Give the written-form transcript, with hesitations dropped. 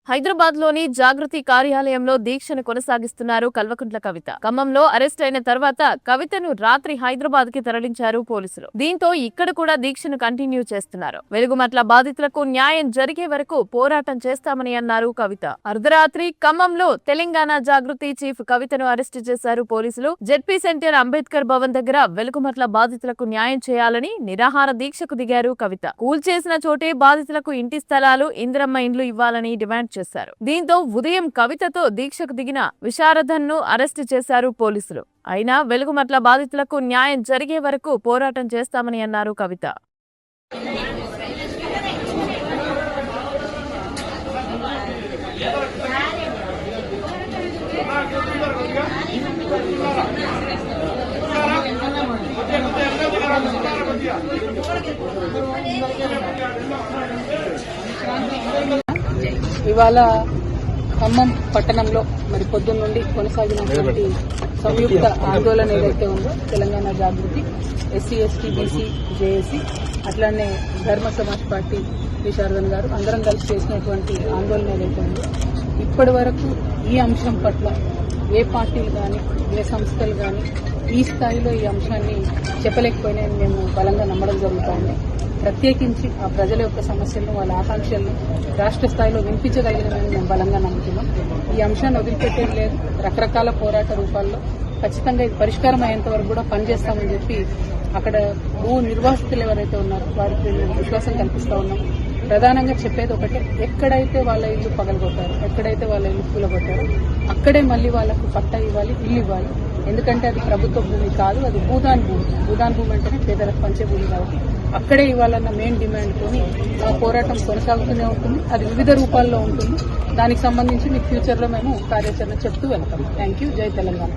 హైదరాబాద్ లోని జాగృతి కార్యాలయంలో దీక్షను కొనసాగిస్తున్నారు కల్వకుంట్ల కవిత. ఖమ్మంలో అరెస్ట్ అయిన తర్వాత కవితను రాత్రి హైదరాబాద్ కి తరలించారు పోలీసులు. దీంతో ఇక్కడ కూడా దీక్షను కంటిన్యూ చేస్తున్నారు. వెలుగుమట్ల బాధితులకు న్యాయం జరిగే వరకు పోరాటం చేస్తామని అన్నారు కవిత. అర్ధరాత్రి ఖమ్మంలో తెలంగాణ జాగృతి చీఫ్ కవితను అరెస్టు చేశారు పోలీసులు. జెడ్పీ సెంటర్ అంబేద్కర్ భవన్ దగ్గర వెలుగుమట్ల బాధితులకు న్యాయం చేయాలని నిరాహార దీక్షకు దిగారు కవిత. కూల్చేసిన చోటే బాధితులకు ఇంటి స్థలాలు, ఇందిరమ్మ ఇండ్లు ఇవ్వాలని డిమాండ్ చేశారు. దీంతో ఉదయం కవితతో దీక్షకు దిగిన విశారదన్ను అరెస్టు చేశారు పోలీసులు. అయినా వెలుగుమట్ల బాధితులకు న్యాయం జరిగే వరకు పోరాటం చేస్తామని అన్నారు కవిత. ఇవాళ ఖమ్మం పట్టణంలో మరి పొద్దున్న నుండి కొనసాగినటువంటి సంయుక్త ఆందోళన ఏదైతే ఉందో తెలంగాణ జాగృతి, ఎస్సీ ఎస్టీ బీసీ జేఏసీ, అట్లానే ధర్మ సమాజ్ పార్టీ విశారదన్ గారు అందరం కలిసి చేసినటువంటి ఆందోళన ఏదైతే ఉందో ఇప్పటి వరకు ఈ అంశం పట్ల ఏ పార్టీలు కానీ ఏ సంస్థలు కానీ ఈ స్థాయిలో ఈ అంశాన్ని చెప్పలేకపోయినాయని మేము బలంగా నమ్మడం జరుగుతోంది. ప్రత్యేకించి ఆ ప్రజల యొక్క సమస్యలను, వాళ్ళ ఆకాంక్షలను రాష్ట్ర స్థాయిలో వినిపించగలిగినని మేము బలంగా నమ్ముతున్నాం. ఈ అంశాన్ని వదిలిపెట్టేది లేదు. రకరకాల పోరాట రూపాల్లో ఖచ్చితంగా ఇది పరిష్కారం అయ్యేంత వరకు కూడా పనిచేస్తామని చెప్పి అక్కడ భూ నిర్వాసితులు ఎవరైతే ఉన్నారో వారికి మేము విశ్వాసం కల్పిస్తా ఉన్నాం. ప్రధానంగా చెప్పేది ఒకటే, ఎక్కడైతే వాళ్ళ ఇల్లు పగలగొట్టారో, ఎక్కడైతే వాళ్ళ ఇల్లు కూలగొట్టారో అక్కడే మళ్ళీ వాళ్ళకు పట్టా ఇవ్వాలి, ఇల్లు ఇవ్వాలి. ఎందుకంటే అది ప్రభుత్వ భూమి కాదు, అది భూదాన్ భూమి. భూదాన్ భూమి అంటేనే పేదలకు పంచే భూమి కాబట్టి అక్కడే ఇవ్వాలన్న మెయిన్ డిమాండ్తోని మా పోరాటం కొనసాగుతూనే ఉంటుంది. అది వివిధ రూపాల్లో ఉంటుంది. దానికి సంబంధించి మీకు ఫ్యూచర్లో మేము కార్యాచరణ చెప్తూ వెళ్తాం. Thank you. జై తెలంగాణ.